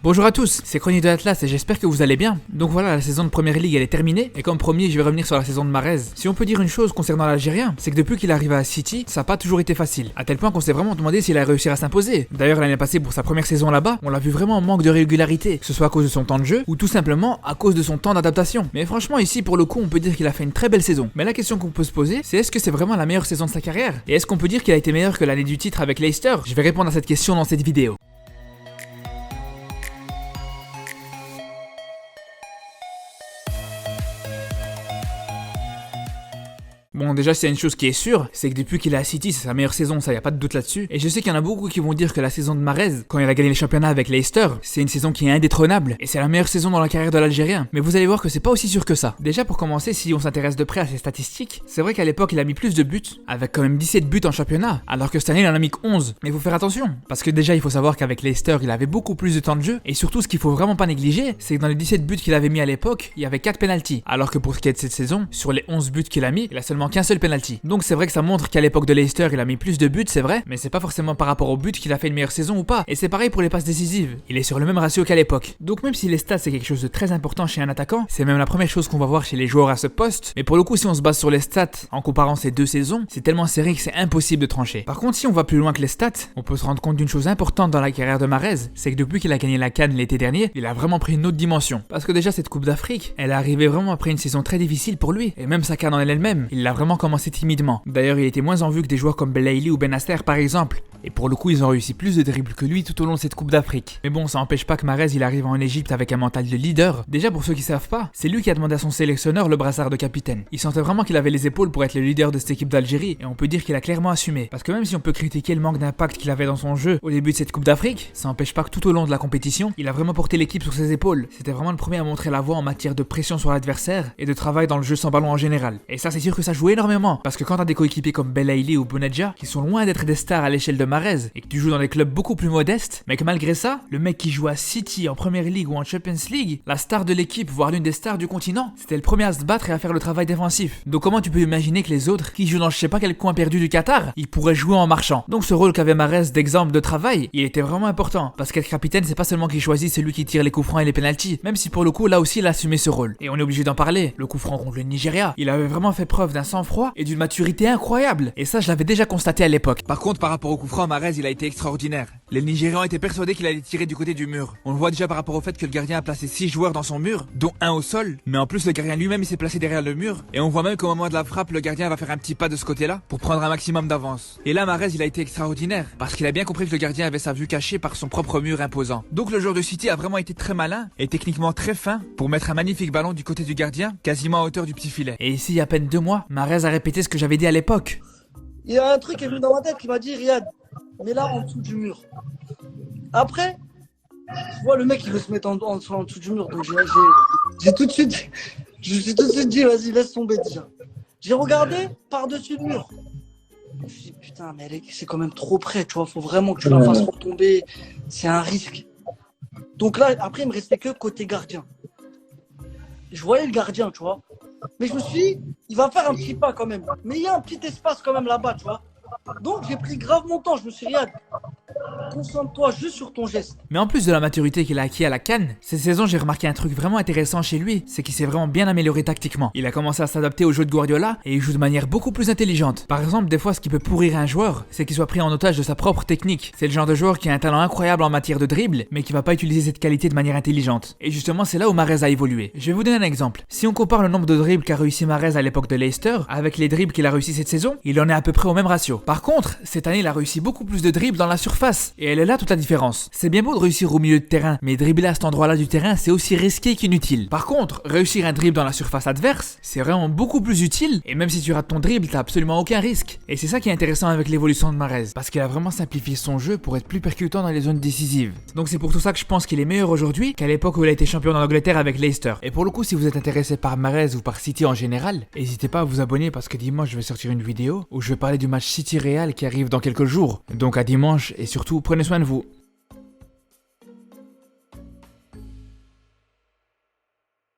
Bonjour à tous, c'est Chronique de l'Atlas et j'espère que vous allez bien. Donc voilà, la saison de Première Ligue elle est terminée et comme promis je vais revenir sur la saison de Mahrez. Si on peut dire une chose concernant l'Algérien, c'est que depuis qu'il est arrivé à City, ça n'a pas toujours été facile. À tel point qu'on s'est vraiment demandé s'il allait réussir à s'imposer. D'ailleurs l'année passée pour sa première saison là-bas, on l'a vu vraiment en manque de régularité, que ce soit à cause de son temps de jeu ou tout simplement à cause de son temps d'adaptation. Mais franchement ici pour le coup on peut dire qu'il a fait une très belle saison. Mais la question qu'on peut se poser c'est est-ce que c'est vraiment la meilleure saison de sa carrière? Et est-ce qu'on peut dire qu'il a été meilleur que l'année du titre avec Leicester? Je vais répondre à cette question dans cette vidéo. Bon déjà s'il y a une chose qui est sûre, c'est que depuis qu'il est à City c'est sa meilleure saison, ça y a pas de doute là-dessus. Et je sais qu'il y en a beaucoup qui vont dire que la saison de Mahrez, quand il a gagné les championnats avec Leicester, c'est une saison qui est indétrônable et c'est la meilleure saison dans la carrière de l'Algérien. Mais vous allez voir que c'est pas aussi sûr que ça. Déjà pour commencer, si on s'intéresse de près à ses statistiques, c'est vrai qu'à l'époque il a mis plus de buts, avec quand même 17 buts en championnat, alors que cette année il en a mis que 11. Mais il faut faire attention, parce que déjà il faut savoir qu'avec Leicester il avait beaucoup plus de temps de jeu, et surtout ce qu'il faut vraiment pas négliger, c'est que dans les 17 buts qu'il avait mis à l'époque, il y avait 4 penalties. Alors que pour ce qui est de cette saison, sur les 11 buts qu'il a mis, il a seulement qu'un seul penalty. Donc c'est vrai que ça montre qu'à l'époque de Leicester il a mis plus de buts, c'est vrai, mais c'est pas forcément par rapport aux buts qu'il a fait une meilleure saison ou pas. Et c'est pareil pour les passes décisives, il est sur le même ratio qu'à l'époque. Donc même si les stats c'est quelque chose de très important chez un attaquant, c'est même la première chose qu'on va voir chez les joueurs à ce poste, mais pour le coup si on se base sur les stats en comparant ces deux saisons, c'est tellement serré que c'est impossible de trancher. Par contre si on va plus loin que les stats, on peut se rendre compte d'une chose importante dans la carrière de Mahrez, c'est que depuis qu'il a gagné la CAN l'été dernier, il a vraiment pris une autre dimension. Parce que déjà cette Coupe d'Afrique, elle est arrivée vraiment après une saison très difficile pour lui, et même sa CAN en elle-même, il l'a vraiment commencé timidement. D'ailleurs il était moins en vue que des joueurs comme Belaïli ou Benacer par exemple. Et pour le coup ils ont réussi plus de dribbles que lui tout au long de cette Coupe d'Afrique. Mais bon ça n'empêche pas que Mahrez il arrive en Égypte avec un mental de leader. Déjà pour ceux qui savent pas, c'est lui qui a demandé à son sélectionneur le brassard de capitaine. Il sentait vraiment qu'il avait les épaules pour être le leader de cette équipe d'Algérie et on peut dire qu'il a clairement assumé. Parce que même si on peut critiquer le manque d'impact qu'il avait dans son jeu au début de cette Coupe d'Afrique, ça n'empêche pas que tout au long de la compétition, il a vraiment porté l'équipe sur ses épaules. C'était vraiment le premier à montrer la voie en matière de pression sur l'adversaire et de travail dans le jeu sans ballon en général. Et ça c'est sûr que ça joue énormément parce que quand t'as des coéquipiers comme Belaïli ou Bounedjah qui sont loin d'être des stars à l'échelle de Mahrez et que tu joues dans des clubs beaucoup plus modestes, mais que malgré ça, le mec qui joue à City en Première Ligue ou en Champions League, la star de l'équipe, voire l'une des stars du continent, c'était le premier à se battre et à faire le travail défensif. Donc comment tu peux imaginer que les autres qui jouent dans je sais pas quel coin perdu du Qatar, ils pourraient jouer en marchant? Donc ce rôle qu'avait Mahrez d'exemple de travail, il était vraiment important parce qu'être capitaine c'est pas seulement qu'il choisit celui qui tire les coups francs et les penalties, même si pour le coup là aussi il a assumé ce rôle. Et on est obligé d'en parler, le coup franc contre le Nigeria, il avait vraiment fait preuve d'un sang-froid et d'une maturité incroyable. Et ça je l'avais déjà constaté à l'époque. Par contre par rapport au coup franc, Mahrez il a été extraordinaire. Les Nigérians étaient persuadés qu'il allait tirer du côté du mur. On le voit déjà par rapport au fait que le gardien a placé 6 joueurs dans son mur, dont un au sol, mais en plus le gardien lui-même il s'est placé derrière le mur, et on voit même qu'au moment de la frappe le gardien va faire un petit pas de ce côté-là pour prendre un maximum d'avance. Et là Mahrez il a été extraordinaire, parce qu'il a bien compris que le gardien avait sa vue cachée par son propre mur imposant. Donc le joueur de City a vraiment été très malin et techniquement très fin pour mettre un magnifique ballon du côté du gardien, quasiment à hauteur du petit filet. Et ici il y a à peine 2 mois, Mahrez a répété ce que j'avais dit à l'époque. Il y a un truc qui est venu dans ma tête qui m'a dit Riyad, mets là en dessous du mur. Après, je vois le mec qui veut se mettre en dessous du mur, donc j'ai tout de suite, je me suis tout de suite dit vas-y laisse tomber déjà. J'ai regardé par-dessus le mur. Je me suis dit putain mais c'est quand même trop près, tu vois, faut vraiment que tu la fasses retomber, c'est un risque. Donc là après il me restait que côté gardien. Je voyais le gardien, tu vois. Mais je me suis dit, il va faire un petit pas quand même. Mais il y a un petit espace quand même là-bas, tu vois. Donc j'ai pris grave mon temps, je me suis dit, concentre-toi juste sur ton geste. Mais en plus de la maturité qu'il a acquis à la CAN, cette saison j'ai remarqué un truc vraiment intéressant chez lui, c'est qu'il s'est vraiment bien amélioré tactiquement. Il a commencé à s'adapter au jeu de Guardiola et il joue de manière beaucoup plus intelligente. Par exemple, des fois ce qui peut pourrir un joueur, c'est qu'il soit pris en otage de sa propre technique. C'est le genre de joueur qui a un talent incroyable en matière de dribble, mais qui va pas utiliser cette qualité de manière intelligente. Et justement c'est là où Mahrez a évolué. Je vais vous donner un exemple. Si on compare le nombre de dribbles qu'a réussi Mahrez à l'époque de Leicester avec les dribbles qu'il a réussi cette saison, il en est à peu près au même ratio. Par contre, cette année il a réussi beaucoup plus de dribbles dans la surface, et elle est là toute la différence. C'est bien beau de réussir au milieu de terrain, mais dribbler à cet endroit-là du terrain, c'est aussi risqué qu'inutile. Par contre, réussir un dribble dans la surface adverse, c'est vraiment beaucoup plus utile, et même si tu rates ton dribble, t'as absolument aucun risque. Et c'est ça qui est intéressant avec l'évolution de Mahrez, parce qu'il a vraiment simplifié son jeu pour être plus percutant dans les zones décisives. Donc c'est pour tout ça que je pense qu'il est meilleur aujourd'hui qu'à l'époque où il a été champion d'Angleterre avec Leicester. Et pour le coup, si vous êtes intéressé par Mahrez ou par City en général, n'hésitez pas à vous abonner parce que dimanche je vais sortir une vidéo où je vais parler du match City Real qui arrive dans quelques jours. Donc à dimanche et surtout prenez soin de vous.